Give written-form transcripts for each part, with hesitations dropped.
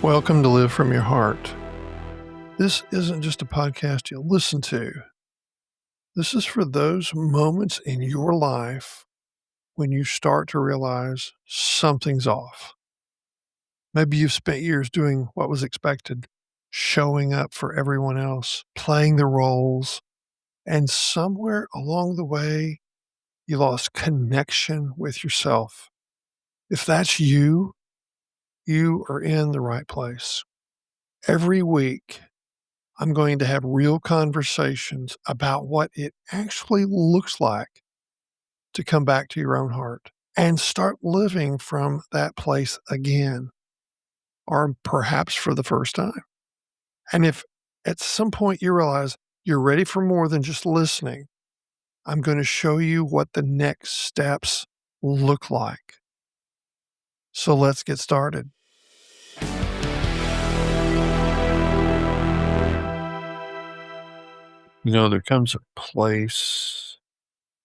Welcome to Live From Your Heart. This isn't just a podcast you'll listen to. This is for those moments in your life when you start to realize something's off. Maybe you've spent years doing what was expected, showing up for everyone else, playing the roles, and somewhere along the way, you lost connection with yourself. If that's you, you are in the right place. Every week, I'm going to have real conversations about what it actually looks like to come back to your own heart and start living from that place again, or perhaps for the first time. And if at some point you realize you're ready for more than just listening, I'm going to show you what the next steps look like. So let's get started. You know, there comes a place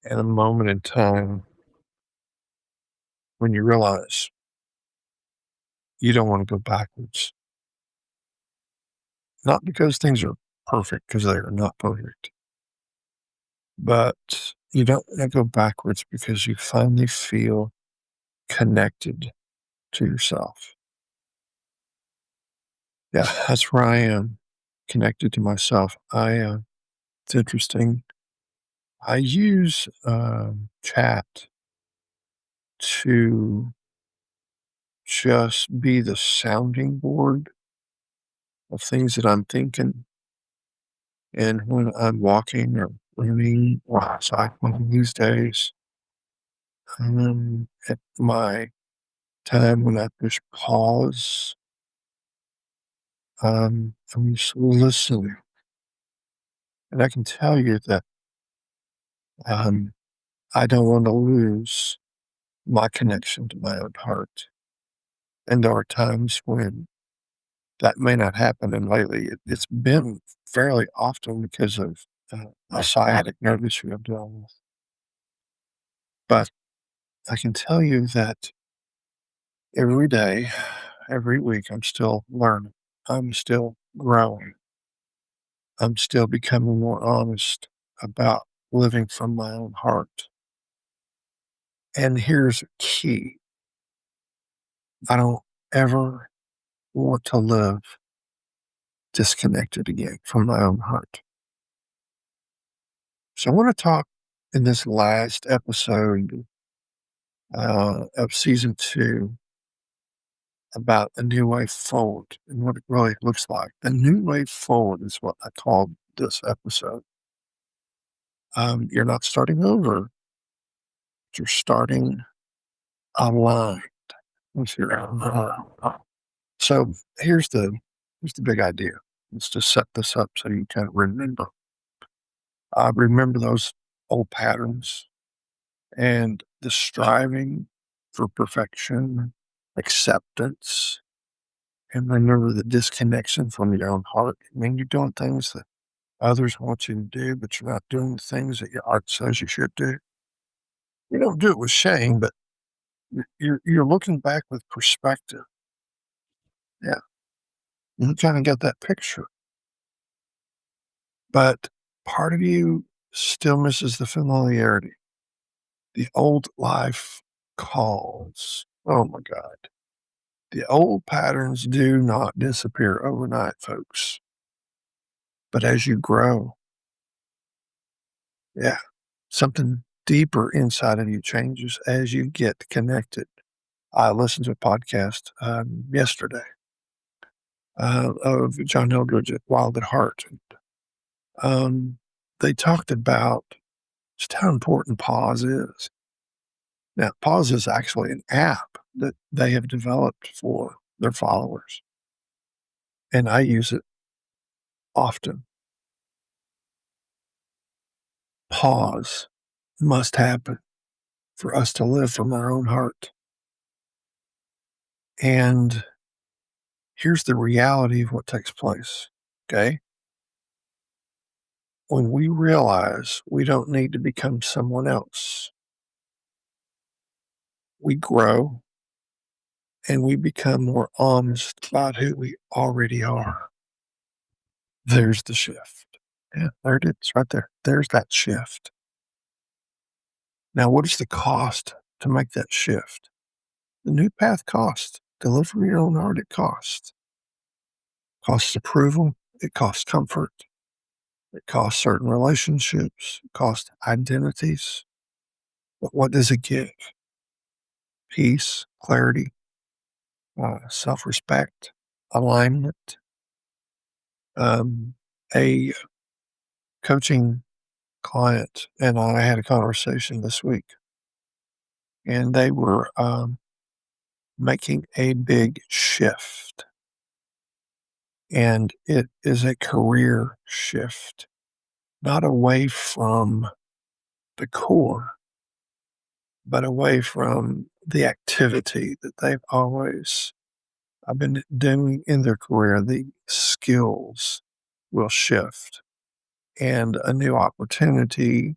and a moment in time when you realize you don't want to go backwards. Not because things are perfect, because they are not perfect, but you don't want to go backwards because you finally feel connected to yourself. Yeah, that's where I am, connected to myself. It's interesting. I use chat to just be the sounding board of things that I'm thinking. And when I'm walking or running or cycling these days, at my time when I push pause, I'm just listening. And I can tell you that um, I don't want to lose my connection to my own heart. And there are times when that may not happen. And lately, it's been fairly often because of a sciatic nerve issue I'm dealing with. But I can tell you that every day, every week, I'm still learning. I'm still growing. I'm still becoming more honest about living from my own heart. And here's a key. I don't ever want to live disconnected again from my own heart. So I want to talk in this last episode of season 2 about a new way forward and what it really looks like. The new way forward is what I called this episode. You're not starting over. You're starting aligned with your own heart. So here's the big idea. Let's just set this up so you kind of remember. Remember those old patterns and the striving for perfection, acceptance, and remember the disconnection from your own heart. I mean, you're doing things that others want you to do, but you're not doing the things that your heart says you should do. You don't do it with shame, but you're looking back with perspective. Yeah, you kind of get that picture. But part of you still misses the familiarity. The old life calls. Oh my God. The old patterns do not disappear overnight, folks. But as you grow, yeah, something deeper inside of you changes as you get connected. I listened to a podcast yesterday of John Eldridge at Wild at Heart. They talked about just how important pause is. Now, pause is actually an app that they have developed for their followers, and I use it often. Pause must happen for us to live from our own heart. And here's the reality of what takes place, okay? When we realize we don't need to become someone else, we grow and we become more honest about who we already are. There's the shift. Yeah, there it is right there. There's that shift. Now, what is the cost to make that shift? The new path costs. To live from your own heart, it costs. Costs approval. It costs comfort. It costs certain relationships. It costs identities. But what does it give? Peace, clarity, self-respect, alignment. A coaching client and I had a conversation this week, and they were making a big shift, and it is a career shift, not away from the core, but away from the activity that they've always been doing in their career. The skills will shift, and a new opportunity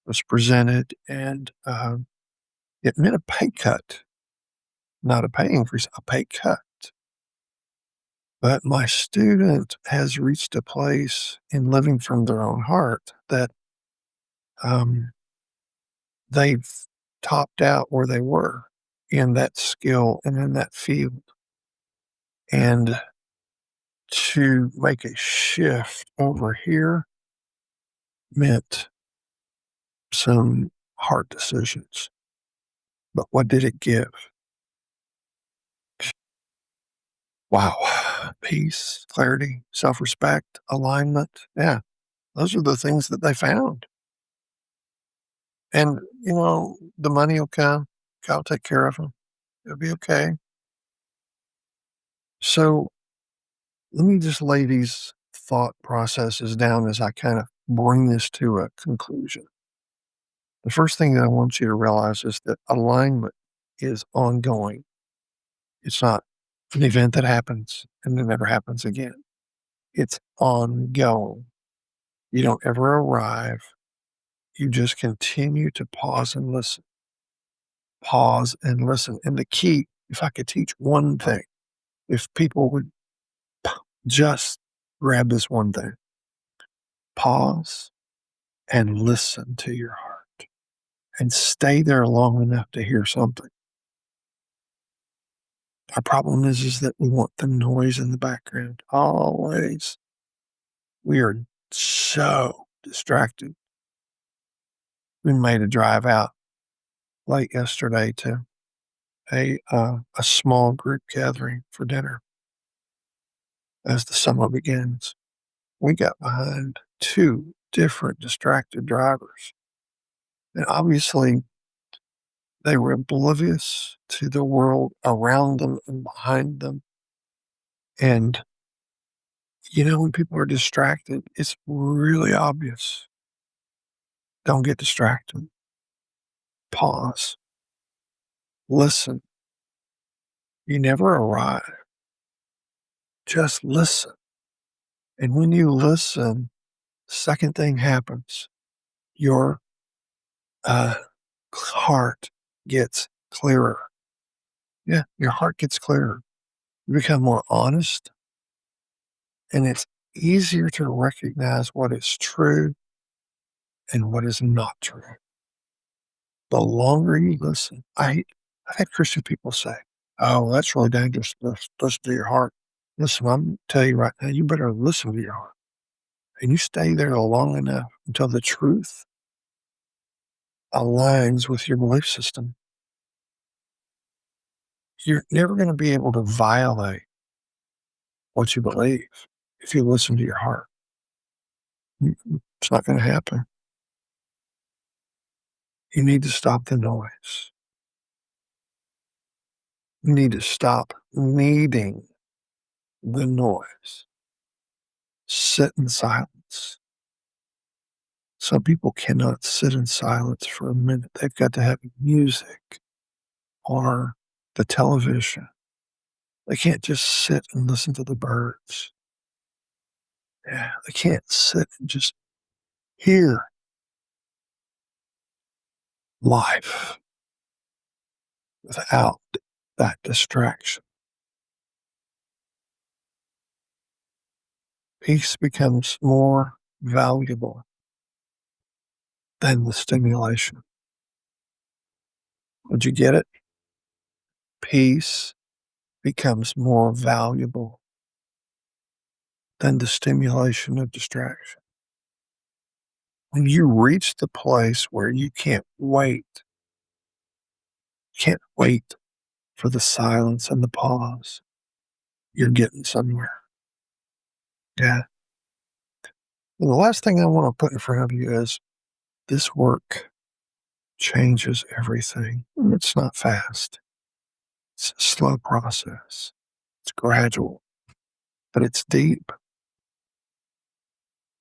was presented, and it meant a pay cut, not a pay increase, a pay cut. But my student has reached a place in living from their own heart that um, they've topped out where they were in that skill and in that field. And to make a shift over here meant some hard decisions. But what did it give? Wow. Peace, clarity, self respect, alignment. Yeah. Those are the things that they found. And, the money will come. God will take care of them. It'll be okay. So let me just lay these thought processes down as I kind of bring this to a conclusion. The first thing that I want you to realize is that alignment is ongoing. It's not an event that happens and then never happens again. It's ongoing. You don't ever arrive. You just continue to pause and listen. Pause and listen. And the key, if I could teach one thing, if people would just grab this one thing, pause and listen to your heart and stay there long enough to hear something. Our problem is that we want the noise in the background always. We are so distracted. We made a drive out late yesterday to a small group gathering for dinner as the summer begins. We got behind two different distracted drivers. And obviously, they were oblivious to the world around them and behind them. And, when people are distracted, it's really obvious. Don't get distracted. Pause. Listen. You never arrive. Just listen. And when you listen, second thing happens. Your heart gets clearer. Yeah, your heart gets clearer. You become more honest, and it's easier to recognize what is true and what is not true. The longer you listen, I've had Christian people say, "Oh, that's really dangerous. Listen to your heart." Listen, I'm telling you right now, you better listen to your heart. And you stay there long enough until the truth aligns with your belief system. You're never going to be able to violate what you believe if you listen to your heart. It's not going to happen. You need to stop the noise. You need to stop needing the noise. Sit in silence. Some people cannot sit in silence for a minute. They've got to have music or the television. They can't just sit and listen to the birds. Yeah, they can't sit and just hear life without that distraction. Peace becomes more valuable than the stimulation. Would you get it? Peace becomes more valuable than the stimulation of distraction. When you reach the place where you can't wait for the silence and the pause, you're getting somewhere. Yeah. And the last thing I want to put in front of you is this work changes everything. It's not fast. It's a slow process. It's gradual, but it's deep.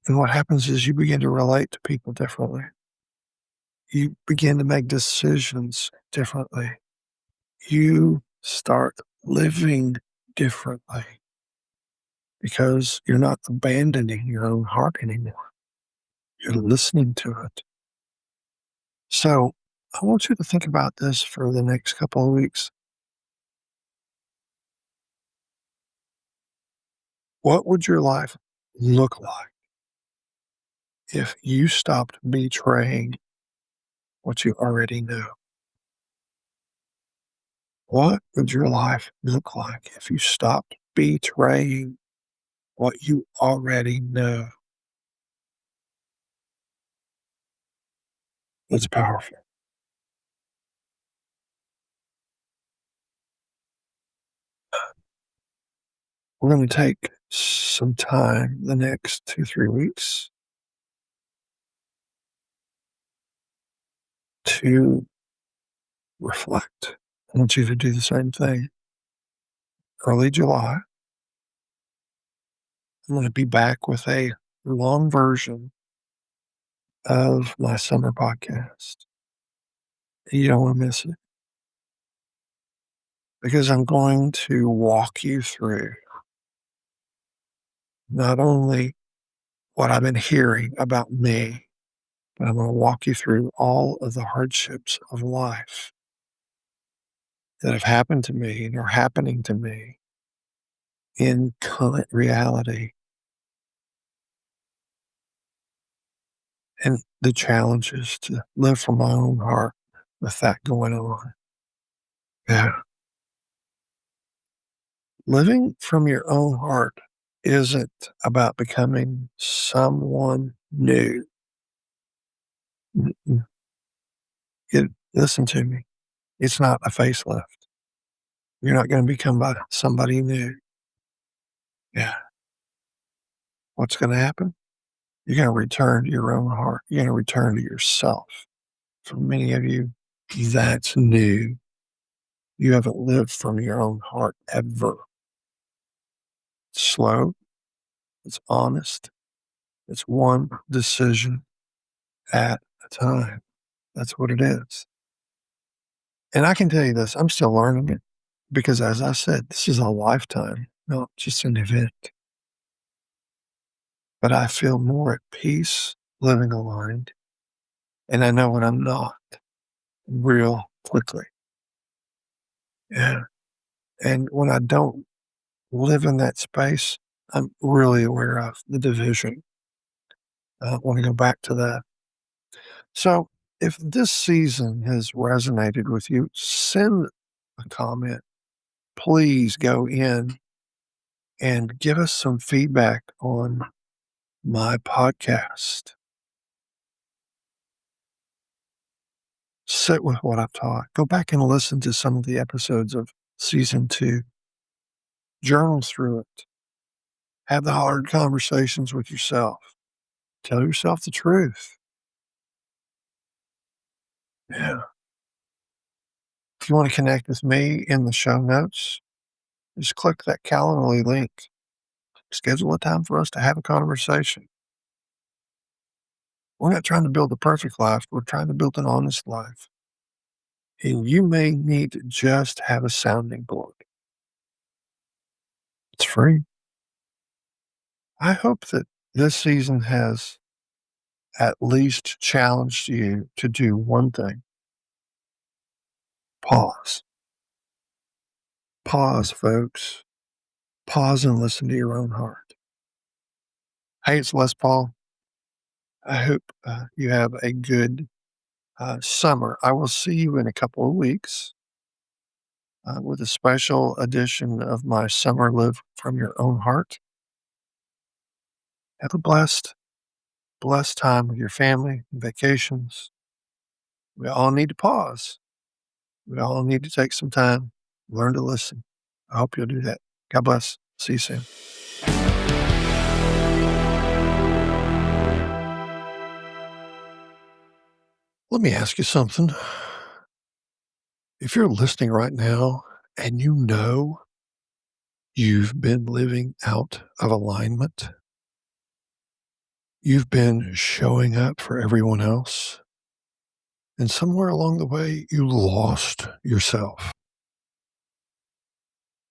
And what happens is you begin to relate to people differently. You begin to make decisions differently. You start living differently because you're not abandoning your own heart anymore. You're listening to it. So I want you to think about this for the next couple of weeks. What would your life look like if you stopped betraying what you already know? What would your life look like if you stopped betraying what you already know? It's powerful. We're going to take some time the next 2, 3 weeks to reflect. I want you to do the same thing. Early July, I'm going to be back with a long version of my summer podcast. You don't want to miss it because I'm going to walk you through not only what I've been hearing about me, but I'm going to walk you through all of the hardships of life that have happened to me and are happening to me in current reality and the challenges to live from my own heart with that going on. Yeah. Living from your own heart isn't about becoming someone new. Mm-mm. Listen to me. It's not a facelift. You're not going to become somebody new. Yeah. What's going to happen? You're going to return to your own heart. You're going to return to yourself. For many of you, that's new. You haven't lived from your own heart ever. It's slow. It's honest. It's one decision at a time. That's what it is. And I can tell you this, I'm still learning it because, as I said, this is a lifetime, not just an event. But I feel more at peace living aligned. And I know when I'm not real quickly. Yeah. And when I don't live in that space, I'm really aware of the division. I want to go back to that. So if this season has resonated with you, send a comment. Please go in and give us some feedback on my podcast. Sit with what I've taught. Go back and listen to some of the episodes of season 2. Journal through it. Have the hard conversations with yourself. Tell yourself the truth. Yeah. If you want to connect with me in the show notes, just click that Calendly link. Schedule a time for us to have a conversation. We're not trying to build a perfect life. We're trying to build an honest life. And you may need to just have a sounding board. It's free. I hope that this season has at least challenged you to do one thing: pause. Pause, folks. Pause and listen to your own heart. Hey, it's Les Paul. I hope you have a good summer. I will see you in a couple of weeks with a special edition of my Summer Live from Your Own Heart. Have a blessed time with your family, vacations. We all need to pause. We all need to take some time, learn to listen. I hope you'll do that. God bless. See you soon. Let me ask you something. If you're listening right now and you know you've been living out of alignment, you've been showing up for everyone else, and somewhere along the way you lost yourself,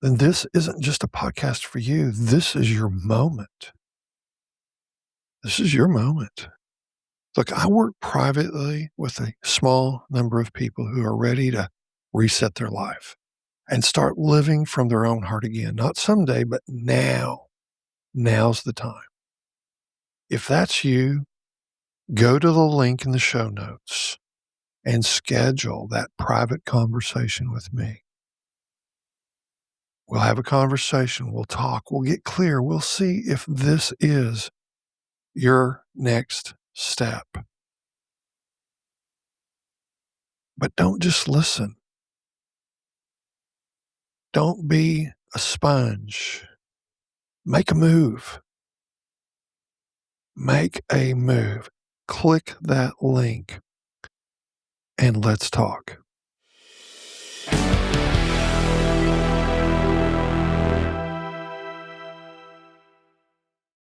then this isn't just a podcast for you. This is your moment. This is your moment. Look, I work privately with a small number of people who are ready to reset their life and start living from their own heart again. Not someday, but now. Now's the time. If that's you, go to the link in the show notes and schedule that private conversation with me. We'll have a conversation. We'll talk. We'll get clear. We'll see if this is your next step. But don't just listen. Don't be a sponge. Make a move. Make a move. Click that link and let's talk.